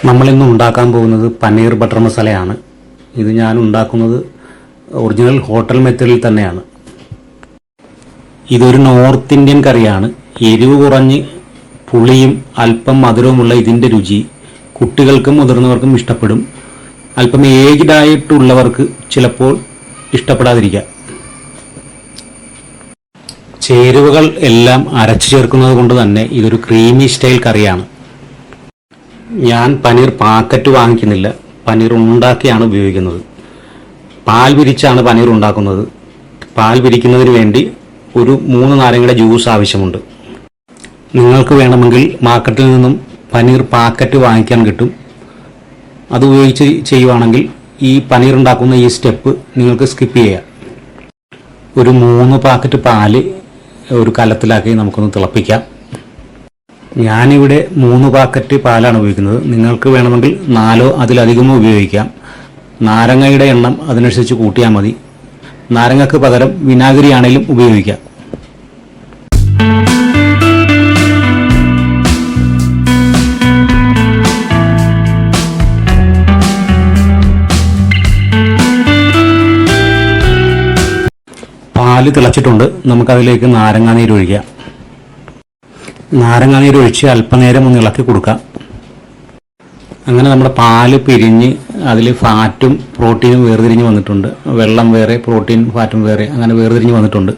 നമ്മളിന്ന് ഉണ്ടാക്കാൻ പോകുന്നത് പനീർ ബട്ടർ മസാലയാണ്. ഇത് ഞാൻ ഉണ്ടാക്കുന്നത് ഒറിജിനൽ ഹോട്ടൽ മെത്തേഡിൽ തന്നെയാണ്. ഇതൊരു നോർത്ത് ഇന്ത്യൻ കറിയാണ്. എരിവ് കുറഞ്ഞ് പുളിയും അല്പം മധുരവുമുള്ള ഇതിൻ്റെ രുചി കുട്ടികൾക്കും മുതിർന്നവർക്കും ഇഷ്ടപ്പെടും. അല്പം ഏജ്ഡ് ആയിട്ടുള്ളവർക്ക് ചിലപ്പോൾ ഇഷ്ടപ്പെടാതിരിക്കാം. ചേരുവകൾ എല്ലാം അരച്ചു ചേർക്കുന്നത് കൊണ്ട് തന്നെ ഇതൊരു ക്രീമി സ്റ്റൈൽ കറിയാണ്. ഞാൻ പനീർ പാക്കറ്റ് വാങ്ങിക്കുന്നില്ല, പനീർ ഉണ്ടാക്കിയാണ് ഉപയോഗിക്കുന്നത്. പാൽ വിരിച്ചാണ് പനീർ ഉണ്ടാക്കുന്നത്. പാൽ വിരിക്കുന്നതിന് വേണ്ടി ഒരു 3 നാരങ്ങയുടെ ജ്യൂസ് ആവശ്യമുണ്ട്. നിങ്ങൾക്ക് വേണമെങ്കിൽ മാർക്കറ്റിൽ നിന്നും പനീർ പാക്കറ്റ് വാങ്ങിക്കാൻ കിട്ടും. അത് ഉപയോഗിച്ച് ചെയ്യുവാണെങ്കിൽ ഈ പനീർ ഉണ്ടാക്കുന്ന ഈ സ്റ്റെപ്പ് നിങ്ങൾക്ക് സ്കിപ്പ് ചെയ്യാം. ഒരു 3 പാക്കറ്റ് പാല് ഒരു കലത്തിലാക്കി നമുക്കൊന്ന് തിളപ്പിക്കാം. ഞാനിവിടെ 3 പാക്കറ്റ് പാലാണ് ഉപയോഗിക്കുന്നത്. നിങ്ങൾക്ക് വേണമെങ്കിൽ 4 അതിലധികമോ ഉപയോഗിക്കാം. നാരങ്ങയുടെ എണ്ണം അതിനനുസരിച്ച് കൂട്ടിയാൽ മതി. നാരങ്ങയ്ക്ക് പകരം വിനാഗിരി ആണെങ്കിലും ഉപയോഗിക്കാം. പാല് തിളച്ചിട്ടുണ്ട്. നമുക്കതിലേക്ക് നാരങ്ങാനീര് ഒഴിക്കാം. നാരങ്ങാനീര് ഒഴിച്ച് അല്പനേരം ഒന്ന് ഇളക്കി കൊടുക്കാം. അങ്ങനെ നമ്മുടെ പാല് പിരിഞ്ഞ് അതിൽ ഫാറ്റും പ്രോട്ടീനും വേർതിരിഞ്ഞ് വന്നിട്ടുണ്ട്. വെള്ളം വേറെ, പ്രോട്ടീൻ ഫാറ്റും വേറെ, അങ്ങനെ വേർതിരിഞ്ഞ് വന്നിട്ടുണ്ട്.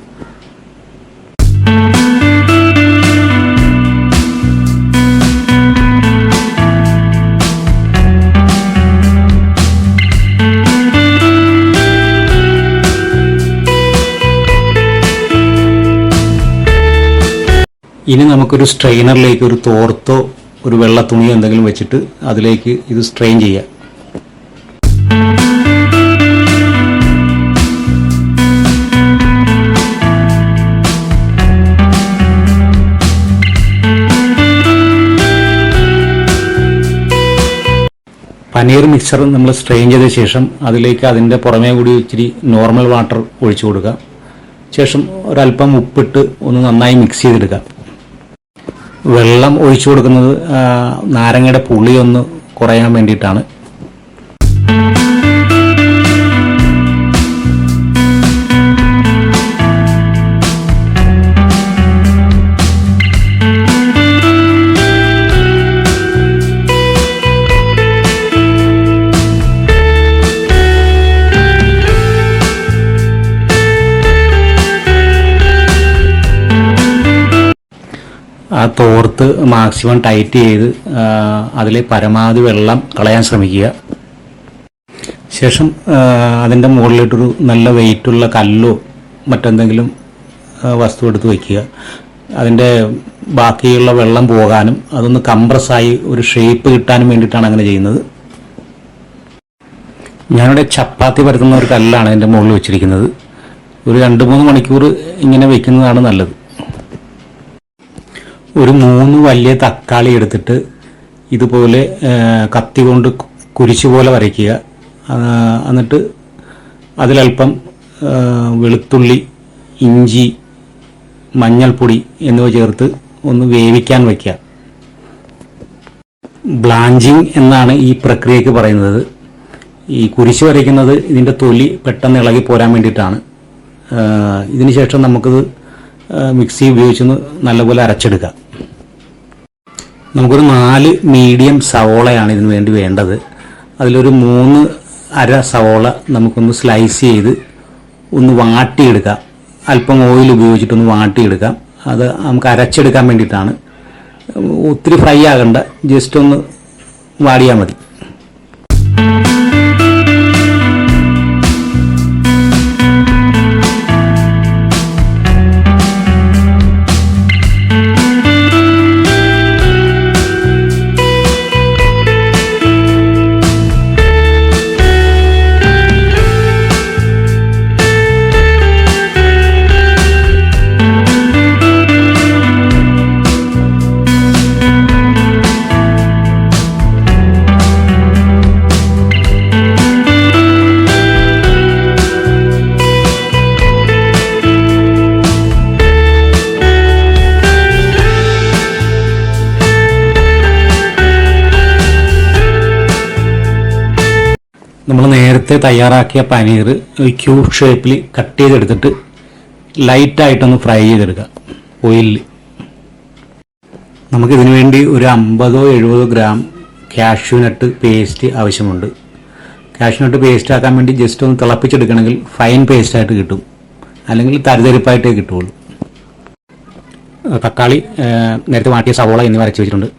ഇനി നമുക്കൊരു സ്ട്രെയിനറിലേക്ക് ഒരു തോർത്തോ ഒരു വെള്ള തുണിയോ എന്തെങ്കിലും വെച്ചിട്ട് അതിലേക്ക് ഇത് സ്ട്രെയിൻ ചെയ്യാം. പനീർ മിക്സർ നമ്മൾ സ്ട്രെയിൻ ചെയ്ത ശേഷം അതിലേക്ക് അതിൻ്റെ പുറമേ കൂടി ഇച്ചിരി നോർമൽ വാട്ടർ ഒഴിച്ചു കൊടുക്കുക. ശേഷം ഒരല്പം ഉപ്പിട്ട് ഒന്ന് നന്നായി മിക്സ് ചെയ്തെടുക്കുക. വെള്ളം ഒഴിച്ചു കൊടുക്കുന്നത് നാരങ്ങയുടെ പുളി ഒന്ന് കുറയാൻ വേണ്ടിയിട്ടാണ്. ആ തോർത്ത് മാക്സിമം ടൈറ്റ് ചെയ്ത് അതിലെ പരമാവധി വെള്ളം കളയാൻ ശ്രമിക്കുക. ശേഷം അതിൻ്റെ മുകളിലിട്ടൊരു നല്ല വെയിറ്റുള്ള കല്ലോ മറ്റെന്തെങ്കിലും വസ്തു എടുത്ത് വയ്ക്കുക. അതിൻ്റെ ബാക്കിയുള്ള വെള്ളം പോകാനും അതൊന്ന് കംപ്രസ്സായി ഒരു ഷേപ്പ് കിട്ടാനും വേണ്ടിയിട്ടാണ് അങ്ങനെ ചെയ്യുന്നത്. ഞാനിവിടെ ചപ്പാത്തി പരത്തുന്ന ഒരു കല്ലാണ് അതിൻ്റെ മുകളിൽ വെച്ചിരിക്കുന്നത്. ഒരു 2-3 മണിക്കൂർ ഇങ്ങനെ വെക്കുന്നതാണ് നല്ലത്. ഒരു 3 വലിയ തക്കാളി എടുത്തിട്ട് ഇതുപോലെ കത്തി കൊണ്ട് കുരിശ് പോലെ വരയ്ക്കുക. എന്നിട്ട് അതിലൽപ്പം വെളുത്തുള്ളി, ഇഞ്ചി, മഞ്ഞൾപ്പൊടി എന്നിവ ചേർത്ത് ഒന്ന് വേവിക്കാൻ വയ്ക്കുക. ബ്ലാഞ്ചിങ് എന്നാണ് ഈ പ്രക്രിയയ്ക്ക് പറയുന്നത്. ഈ കുരിശ് വരയ്ക്കുന്നത് ഇതിൻ്റെ തൊലി പെട്ടെന്ന് ഇളകി പോരാൻ വേണ്ടിയിട്ടാണ്. ഇതിന് ശേഷം നമുക്കിത് മിക്സി ഉപയോഗിച്ചൊന്ന് നല്ലപോലെ അരച്ചെടുക്കാം. നമുക്കൊരു 4 മീഡിയം സവോളയാണ് ഇതിനു വേണ്ടി വേണ്ടത്. അതിലൊരു 3 അര സവോള നമുക്കൊന്ന് സ്ലൈസ് ചെയ്ത് ഒന്ന് വാട്ടിയെടുക്കാം. അല്പം ഓയിൽ ഉപയോഗിച്ചിട്ടൊന്ന് വാട്ടിയെടുക്കാം. അത് നമുക്ക് അരച്ചെടുക്കാൻ വേണ്ടിയിട്ടാണ്. ഒത്തിരി ഫ്രൈ ആകണ്ട, ജസ്റ്റ് ഒന്ന് വാടിയാൽ മതി. നമ്മൾ നേരത്തെ തയ്യാറാക്കിയ പനീർ ക്യൂബ് ഷേപ്പിൽ കട്ട് ചെയ്തെടുത്തിട്ട് ലൈറ്റായിട്ടൊന്ന് ഫ്രൈ ചെയ്തെടുക്കുക ഓയിലിൽ. നമുക്കിതിനു വേണ്ടി ഒരു 50-70 ഗ്രാം കാഷ്യൂനട്ട് പേസ്റ്റ് ആവശ്യമുണ്ട്. കാഷ്യൂനട്ട് പേസ്റ്റ് ആക്കാൻ വേണ്ടി ജസ്റ്റ് ഒന്ന് തിളപ്പിച്ചെടുക്കണമെങ്കിൽ ഫൈൻ പേസ്റ്റായിട്ട് കിട്ടും, അല്ലെങ്കിൽ തരിതരിപ്പായിട്ടേ കിട്ടുള്ളൂ. തക്കാളി, നേരത്തെ വാട്ടിയ സവോള എന്നിവ അരച്ച് വെച്ചിട്ടുണ്ട്.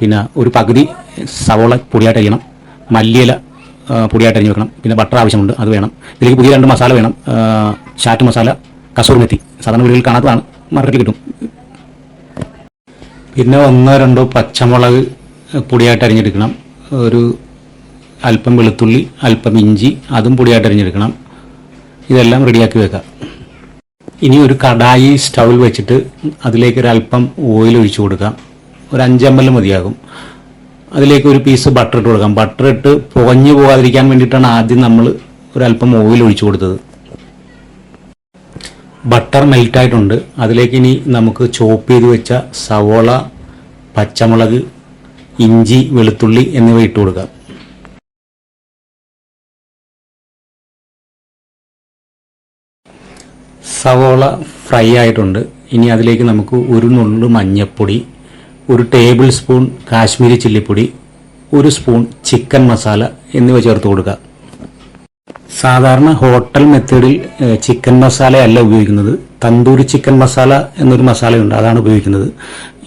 പിന്നെ ഒരു പകുതി സവോള പൊടിയായിട്ട് അരിയണം, മല്ലിയില പൊടിയായിട്ട് അരിഞ്ഞ് വെക്കണം. പിന്നെ ബട്ടർ ആവശ്യമുണ്ട്, അത് വേണം. ഇതിലേക്ക് പുതിയ 2 മസാല വേണം, ചാറ്റ് മസാല, കസൂറി മെത്തി. സാധാരണ വീടുകളിൽ കാണാത്തതാണ്, മാർക്കറ്റിൽ കിട്ടും. പിന്നെ 1-2 പച്ചമുളക് പൊടിയായിട്ട് അരിഞ്ഞെടുക്കണം. ഒരു അല്പം വെളുത്തുള്ളി, അല്പം ഇഞ്ചി, അതും പൊടിയായിട്ട് അരിഞ്ഞെടുക്കണം. ഇതെല്ലാം റെഡിയാക്കി വെക്കാം. ഇനി ഒരു കടായി സ്റ്റൗവിൽ വെച്ചിട്ട് അതിലേക്ക് ഒരല്പം ഓയിൽ ഒഴിച്ചു കൊടുക്കാം. ഒരു 5 ml മതിയാകും. അതിലേക്ക് ഒരു പീസ് ബട്ടർ ഇട്ട് കൊടുക്കാം. ബട്ടർ ഇട്ട് പുകഞ്ഞു പോകാതിരിക്കാൻ വേണ്ടിയിട്ടാണ് ആദ്യം നമ്മൾ ഒരല്പം ഓയിൽ ഒഴിച്ചു കൊടുത്തത്. ബട്ടർ മെൽറ്റായിട്ടുണ്ട്. അതിലേക്ക് ഇനി നമുക്ക് ചോപ്പ് ചെയ്ത് വെച്ച സവോള, പച്ചമുളക്, ഇഞ്ചി, വെളുത്തുള്ളി എന്നിവ ഇട്ട് കൊടുക്കാം. സവോള ഫ്രൈ ആയിട്ടുണ്ട്. ഇനി അതിലേക്ക് നമുക്ക് ഒരു നുള്ളു മഞ്ഞൾപ്പൊടി, 1 ടേബിൾ സ്പൂൺ കാശ്മീരി ചില്ലിപ്പൊടി, 1 സ്പൂൺ ചിക്കൻ മസാല എന്നിവ ചേർത്ത് കൊടുക്കുക. സാധാരണ ഹോട്ടൽ മെത്തേഡിൽ ചിക്കൻ മസാലയല്ല ഉപയോഗിക്കുന്നത്, തന്തൂരി ചിക്കൻ മസാല എന്നൊരു മസാലയുണ്ട്, അതാണ് ഉപയോഗിക്കുന്നത്.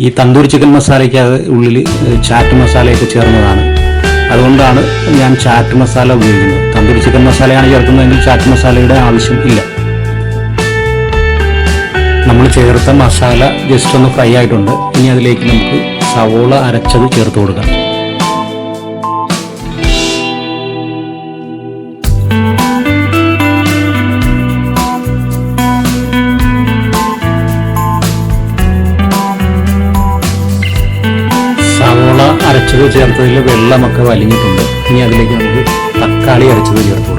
ഈ തന്തൂരി ചിക്കൻ മസാലയ്ക്ക് ഉള്ളിൽ ചാറ്റ് മസാലയൊക്കെ ചേർന്നതാണ്. അതുകൊണ്ടാണ് ഞാൻ ചാറ്റ് മസാല ഉപയോഗിക്കുന്നത്. തന്തൂരി ചിക്കൻ മസാലയാണ് ചേർക്കുന്നതെങ്കിൽ ചാറ്റ് മസാലയുടെ ആവശ്യം ഇല്ല. നമ്മൾ ചേർത്ത മസാല ജസ്റ്റ് ഒന്ന് ഫ്രൈ ആയിട്ടുണ്ട്. ഇനി അതിലേക്ക് നമുക്ക് സവോള അരച്ചത് ചേർത്ത് കൊടുക്കാം. സവോള അരച്ചത് ചേർത്തതിൽ വെള്ളമൊക്കെ വലിഞ്ഞിട്ടുണ്ട്. ഇനി അതിലേക്ക് നമുക്ക് തക്കാളി അരച്ചത് ചേർത്ത് കൊടുക്കാം.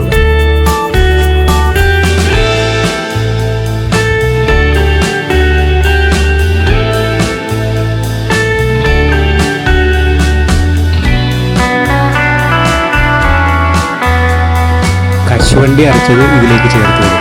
കശുവണ്ടി അരച്ചത് ഇതിലേക്ക് ചേർത്ത് കൊടുക്കുക.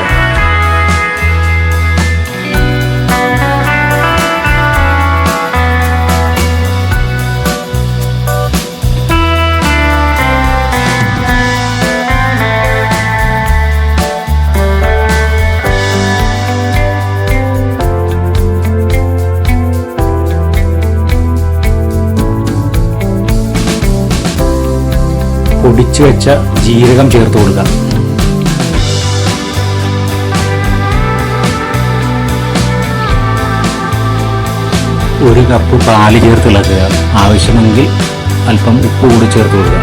പൊടിച്ചു വെച്ച ജീരകം ചേർത്ത് കൊടുക്കുക. ഒരു കപ്പ് പാല് ചേർത്ത് ഇളക്കുക. ആവശ്യമെങ്കിൽ അല്പം ഉപ്പ് കൂടി ചേർത്ത് കൊടുക്കുക.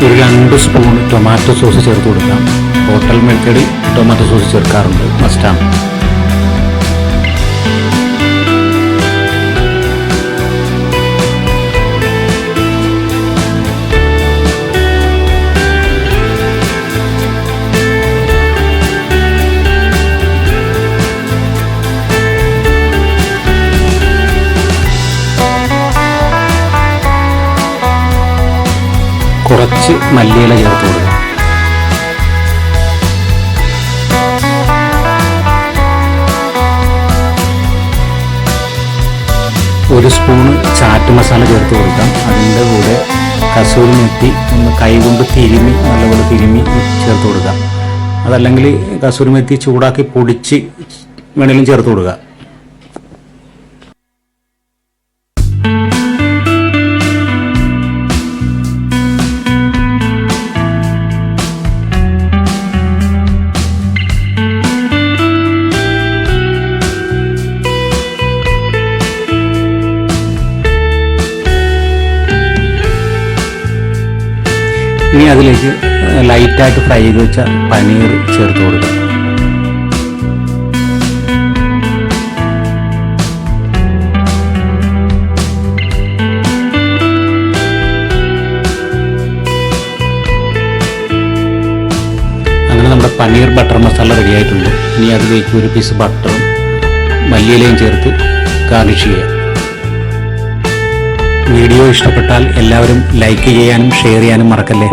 ഒരു 2 സ്പൂൺ ടൊമാറ്റോ സോസ് ചേർത്ത് കൊടുക്കാം. ഹോട്ടൽ മെത്തേഡിൽ ടൊമാറ്റോ സോസ് ചേർക്കാറുണ്ട്, മസ്റ്റാണ്. കുറച്ച് മല്ലിയില ചേർത്ത് കൊടുക്കുക. ഒരു സ്പൂണ് ചാറ്റ് മസാല ചേർത്ത് കൊടുക്കാം. അതിൻ്റെ കൂടെ കസൂരി മെത്തി ഒന്ന് കൈകൊണ്ട് തിരുമ്മി, നല്ലപോലെ തിരുമ്മി ചേർത്ത് കൊടുക്കാം. അതല്ലെങ്കിൽ കസൂരി മെത്തി ചൂടാക്കി പൊടിച്ച് വേണേലും ചേർത്ത് കൊടുക്കുക. ഇനി അതിലേക്ക് ലൈറ്റായിട്ട് ഫ്രൈ ചെയ്ത് വെച്ച പനീർ ചേർത്ത് കൊടുക്കുക. അങ്ങനെ നമ്മുടെ പനീർ ബട്ടർ മസാല റെഡി ആയിട്ടുണ്ട്. ഇനി അതിലേക്ക് ഒരു പീസ് ബട്ടറും മല്ലിയിലയും ചേർത്ത് ഗാർണിഷ് ചെയ്യുക. വീഡിയോ ഇഷ്ടപ്പെട്ടാൽ എല്ലാവരും ലൈക്ക് ചെയ്യാനും ഷെയർ ചെയ്യാനും മറക്കല്ലേ.